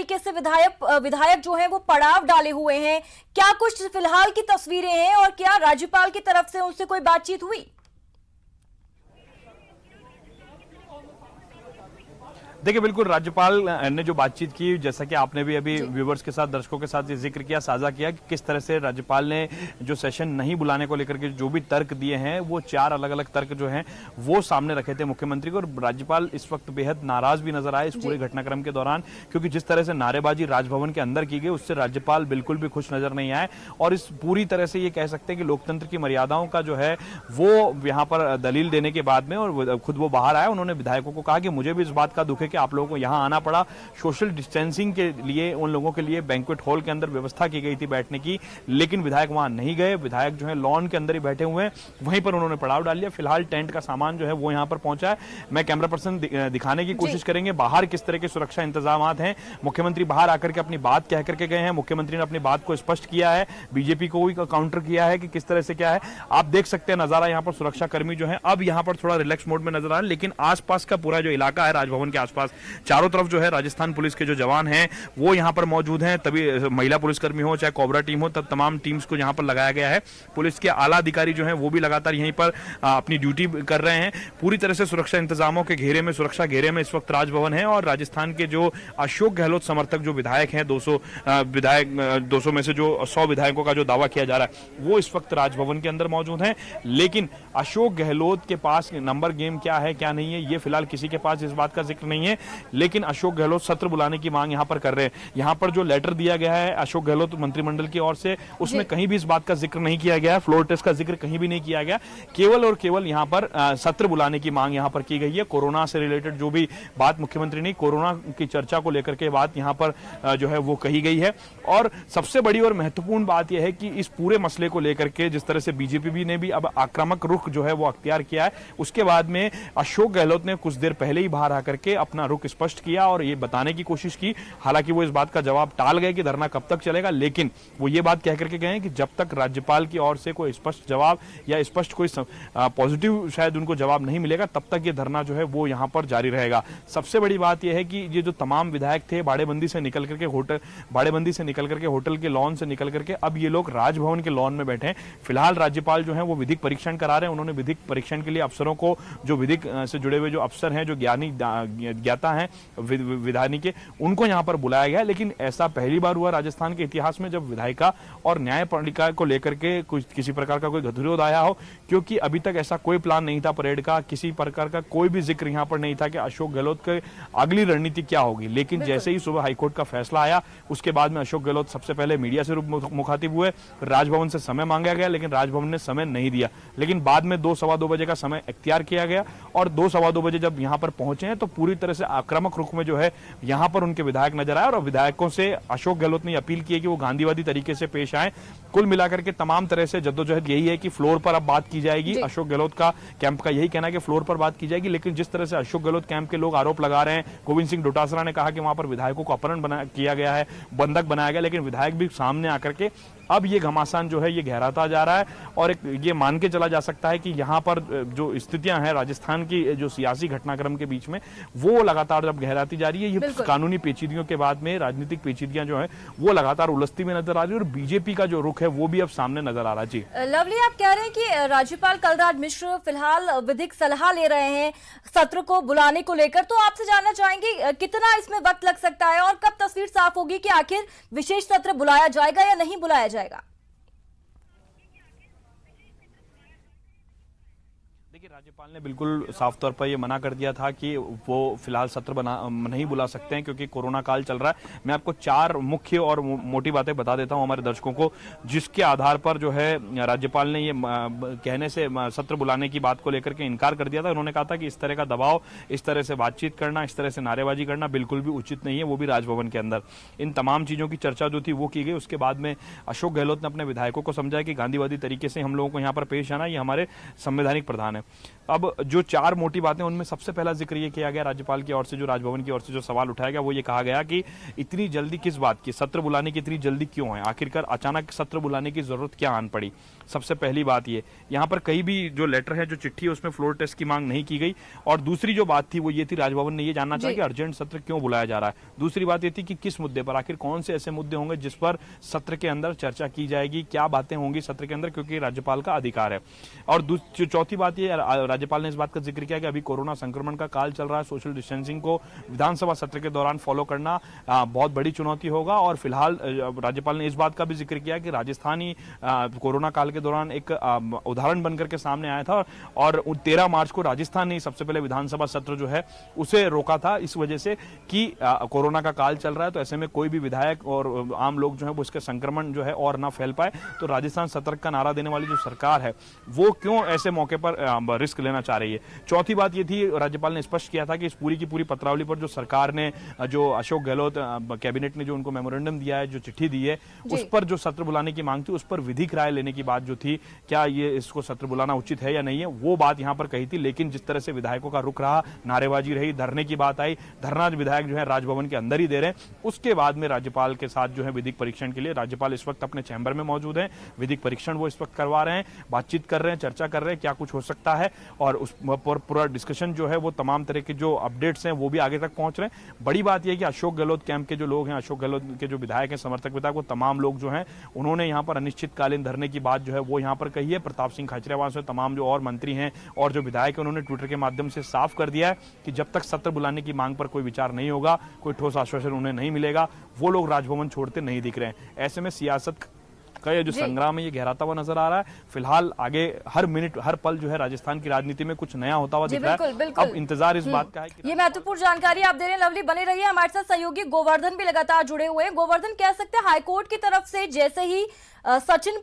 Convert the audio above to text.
तरीके से विधायक जो है वो पड़ाव डाले हुए हैं, क्या कुछ फिलहाल की तस्वीरें हैं और क्या राज्यपाल की तरफ से उनसे कोई बातचीत हुई? देखिए, बिल्कुल राज्यपाल ने जो बातचीत की, जैसा कि आपने भी अभी व्यूवर्स के साथ, दर्शकों के साथ ये जिक्र किया, साझा किया कि किस तरह से राज्यपाल ने जो सेशन नहीं बुलाने को लेकर के जो भी तर्क दिए हैं, वो 4 अलग अलग तर्क जो हैं वो सामने रखे थे मुख्यमंत्री को। और राज्यपाल इस वक्त बेहद नाराज भी नजर आए इस पूरे घटनाक्रम के दौरान, क्योंकि जिस तरह से नारेबाजी राजभवन के अंदर की गई उससे राज्यपाल बिल्कुल भी खुश नजर नहीं आए। और इस पूरी तरह से ये कह सकते हैं कि लोकतंत्र की मर्यादाओं का जो है वो यहाँ पर दलील देने के बाद में, और खुद वो बाहर आए, उन्होंने विधायकों को कहा कि मुझे भी इस बात का दुख है कि आप लोगों को यहां आना पड़ा। सोशल डिस्टेंसिंग के लिए उन लोगों के लिए बैंक्वेट हॉल के अंदर व्यवस्था की गई थी बैठने की, लेकिन विधायक वहां नहीं गए। विधायक जो है लॉन के अंदर ही बैठे हुए हैं, वहीं पर उन्होंने पड़ाव डाल लिया। फिलहाल टेंट का सामान जो है वो यहां पर पहुंचा है। मैं कैमरा पर्सन दिखाने की कोशिश करेंगे बाहर किस तरह के सुरक्षा इंतजाम हैं। मुख्यमंत्री बाहर आकर के अपनी बात कह करके गए हैं। मुख्यमंत्री ने अपनी बात को स्पष्ट किया है, बीजेपी को भी काउंटर किया है कि किस तरह से क्या है। आप देख सकते हैं नजारा, यहां पर सुरक्षा कर्मी जो है अब यहां पर थोड़ा रिलैक्स मोड में नजर आ रहे हैं, लेकिन आसपास का पूरा जो इलाका है राजभवन के आसपास चारों तरफ जो है राजस्थान पुलिस के जो जवान हैं वो यहां पर मौजूद हैं। तभी महिला पुलिसकर्मी हो चाहे कोबरा टीम हो, तब तमाम टीम्स को यहां पर लगाया गया है। पुलिस के आला अधिकारी जो हैं वो भी लगातार यहीं पर अपनी ड्यूटी कर रहे हैं। पूरी तरह से सुरक्षा इंतजामों के घेरे में, सुरक्षा घेरे में इस वक्त राजभवन है। और राजस्थान के जो अशोक गहलोत समर्थक जो विधायक हैं, 200 में से जो 100 विधायकों का जो दावा किया जा रहा है वो इस वक्त राजभवन के अंदर मौजूद हैं। लेकिन अशोक गहलोत के पास नंबर गेम क्या है क्या नहीं है, ये फिलहाल किसी के पास इस बात का जिक्र नहीं है। लेकिन अशोक गहलोत सत्र बुलाने की मांग यहां पर कर रहे हैं। यहां पर जो लेटर दिया गया है अशोक गहलोत मंत्रिमंडल की ओर से, उसमें कहीं भी इस बात का जिक्र नहीं किया गया है, फ्लोर टेस्ट का जिक्र कहीं भी नहीं किया गया। केवल और केवल यहां पर सत्र बुलाने की मांग यहां पर की गई है। कोरोना से रिलेटेड जो भी बात मुख्यमंत्री ने कोरोना की चर्चा को लेकर के बात यहां पर जो है वो कही गई है। और सबसे बड़ी और महत्वपूर्ण बात यह है कि इस पूरे मसले को लेकर के जिस तरह से बीजेपी ने भी अब आक्रामक रुख जो है वो अख्तियार किया है, उसके बाद में अशोक गहलोत ने कुछ देर पहले ही बाहर आकर के अपना रुख स्पष्ट किया और ये बताने की कोशिश की। हालांकि वो इस बात का जवाब टाल गए कि धरना कब तक चलेगा, लेकिन वो ये बात कह करके गए कि जब तक राज्यपाल की ओर से कोई स्पष्ट जवाब या स्पष्ट कोई पॉजिटिव शायद उनको जवाब नहीं मिलेगा, तब तक ये धरना जो है वो यहां पर जारी रहेगा। सबसे बड़ी बात यह है कि ये जो तमाम विधायक थे बाड़ेबंदी से निकल करके होटल के लॉन से निकल करके अब ये लोग राजभवन के लॉन में बैठे हैं। फिलहाल राज्यपाल जो है वो विधिक परीक्षण करा रहे हैं। उन्होंने विधिक परीक्षण के लिए अफसरों को, जो विधिक से जुड़े हुए जो अफसर हैं, जो ज्ञाता हैं विधानी के, उनको यहां पर बुलाया गया। लेकिन ऐसा पहली बार हुआ राजस्थान के इतिहास में जब विधायिका और न्यायपालिका को लेकर के किसी प्रकार का कोई गतिरोध आया हो, क्योंकि अभी तक ऐसा कोई प्लान नहीं था परेड का, किसी प्रकार का कोई भी जिक्र यहां पर नहीं था कि अशोक गहलोत की अगली रणनीति क्या होगी। लेकिन जैसे ही सुबह हाईकोर्ट का फैसला आया, उसके बाद में अशोक गहलोत सबसे पहले मीडिया से मुखातिब हुए। राजभवन से समय मांगा गया, लेकिन राजभवन ने समय नहीं दिया। लेकिन बाद में 2 सवा 2 बजे का समय इख्तियार किया गया और 2 सवा 2 बजे जब यहां पर पहुंचे हैं तो पूरी तरह से आक्रामक रुख में जो है यहां पर उनके विधायक नजर आए। और विधायकों से अशोक गहलोत ने अपील की है कि वो गांधीवादी तरीके से पेश आए। कुल मिलाकर के तमाम तरह से जद्दोजहद यही है कि फ्लोर पर अब बात की जाएगी। अशोक गहलोत का कैंप का यही कहना है कि फ्लोर पर बात की जाएगी। लेकिन जिस तरह से अशोक गहलोत कैंप के लोग आरोप लगा रहे हैं, गोविंद सिंह डोटासरा ने कहा कि वहां पर विधायकों को अपहरण किया गया है, बंधक बनाया गया, लेकिन विधायक भी सामने आकर के अब ये घमासान जो है ये गहराता जा रहा है। और ये मान के चला जा सकता है कि यहाँ पर जो स्थितियां हैं राजस्थान की जो सियासी घटनाक्रम के बीच में, वो लगातार जब गहराती जा रही है, ये कानूनी पेचीदगियों के बाद में राजनीतिक पेचीदगियां जो है वो लगातार उलझती में नजर आ रही है। और बीजेपी का जो रुख है वो भी अब सामने नजर आ रहा है। जी लवली, आप कह रहे हैं कि राज्यपाल कलराज मिश्र फिलहाल विधिक सलाह ले रहे हैं सत्र को बुलाने को लेकर, तो आपसे जानना चाहेंगे कितना इसमें वक्त लग सकता है और कब तस्वीर साफ होगी कि आखिर विशेष सत्र बुलाया जाएगा या नहीं बुलाया जाएगा? देखिए, राज्यपाल ने बिल्कुल साफ तौर पर यह मना कर दिया था कि वो फिलहाल सत्र नहीं बुला सकते हैं क्योंकि कोरोना काल चल रहा है। मैं आपको 4 मुख्य और मोटी बातें बता देता हूं हमारे दर्शकों को, जिसके आधार पर जो है राज्यपाल ने ये कहने से सत्र बुलाने की बात को लेकर के इनकार कर दिया था। उन्होंने कहा था कि इस तरह का दबाव, इस तरह से बातचीत करना, इस तरह से नारेबाजी करना बिल्कुल भी उचित नहीं है, वो भी राजभवन के अंदर। इन तमाम चीजों की चर्चा जो थी वो की गई। उसके बाद में अशोक गहलोत ने अपने विधायकों को समझाया कि गांधीवादी तरीके से हम लोगों को यहाँ पर पेश आना, ये हमारे संवैधानिक प्रधान है। अब जो 4 मोटी बातें, उनमें सबसे पहला जिक्र ये किया गया राज्यपाल की ओर से, जो राजभवन की ओर से जो सवाल उठाया गया, वो ये कहा गया कि इतनी जल्दी किस बात की, सत्र बुलाने की इतनी जल्दी क्यों है, आखिरकार अचानक सत्र बुलाने की जरूरत क्या आन पड़ी। सबसे पहली बात ये, यहाँ पर कहीं भी जो लेटर है, जो चिट्ठी है, उसमें फ्लोर टेस्ट की मांग नहीं की गई। और दूसरी जो बात थी वो ये थी, राजभवन ने ये जानना चाहा कि अर्जेंट सत्र क्यों बुलाया जा रहा है। दूसरी बात ये थी कि किस मुद्दे पर, आखिर कौन से ऐसे मुद्दे होंगे जिस पर सत्र के अंदर चर्चा की जाएगी, क्या बातें होंगी सत्र के अंदर, क्योंकि राज्यपाल का अधिकार है। और चौथी बात ये, राज्यपाल ने इस बात का जिक्र किया कि अभी कोरोना संक्रमण का काल चल रहा है, सोशल डिस्टेंसिंग को विधानसभा सत्र के दौरान फॉलो करना बहुत बड़ी चुनौती होगा। और फिलहाल राज्यपाल ने इस बात का भी जिक्र किया कि राजस्थानी कोरोना काल के दौरान एक उदाहरण बनकर के सामने आया था, और 13 मार्च को राजस्थान ने सबसे पहले विधानसभा सत्र जो है उसे रोका था, इस वजह से कि कोरोना का काल चल रहा है, तो ऐसे में कोई भी विधायक और आम लोग जो है वो इसके संक्रमण जो है और ना फैल पाए। तो राजस्थान सतर्क का नारा देने वाली जो सरकार है वो क्यों ऐसे मौके पर रिस्क लेना चाह रही है। चौथी बात ये थी, राज्यपाल ने स्पष्ट किया था कि इस पूरी की पूरी पत्रावली पर जो सरकार ने, जो अशोक गहलोत कैबिनेट ने जो उनको मेमोरेंडम दिया है, जो चिट्ठी दी है, उस पर जो सत्र बुलाने की मांग थी, उस पर विधिक राय लेने की बात जो थी, क्या ये इसको सत्र बुलाना उचित है या नहीं है, वो बात यहां पर कही थी। लेकिन जिस तरह से विधायकों का रुख रहा, नारेबाजी रही, धरने की बात आई, धरना विधायक जो है राजभवन के अंदर ही दे रहे हैं, उसके बाद में राज्यपाल के साथ जो है विधिक परीक्षण के लिए राज्यपाल इस वक्त अपने चैम्बर में मौजूद हैं, विधिक परीक्षण वो इस वक्त करवा रहे हैं, बातचीत कर रहे हैं, चर्चा कर रहे हैं क्या कुछ हो सकता है, और उस पर पूरा डिस्कशन जो है वो तमाम तरह के जो अपडेट्स हैं वो भी आगे तक पहुंच रहे हैं। बड़ी बात यह है कि अशोक गहलोत कैंप के जो लोग हैं, अशोक गहलोत के जो विधायक हैं, समर्थक विधायक, वो तमाम लोग जो हैं उन्होंने यहां पर अनिश्चितकालीन धरने की बात जो है वो यहां पर कही है। प्रताप सिंह खाचरियावास में तमाम जो और मंत्री हैं और जो विधायक हैं, उन्होंने ट्विटर के माध्यम से साफ कर दिया है कि जब तक सत्र बुलाने की मांग पर कोई विचार नहीं होगा, कोई ठोस आश्वासन उन्हें नहीं मिलेगा, वो लोग राजभवन छोड़ते नहीं दिख रहे हैं। ऐसे में सियासत का ये जो संग्राम है ये गहराता हुआ नजर आ रहा है। फिलहाल आगे हर मिनट हर पल जो है राजस्थान की राजनीति में कुछ नया होता हुआ दिख रहा है। अब इंतजार इस बात का है कि ये महत्वपूर्ण जानकारी आप दे रहे हैं लवली, बने रहिए हमारे साथ। सहयोगी गोवर्धन भी लगातार जुड़े हुए हैं। गोवर्धन, कह सकते हैं हाईकोर्ट की तरफ से जैसे ही सचिन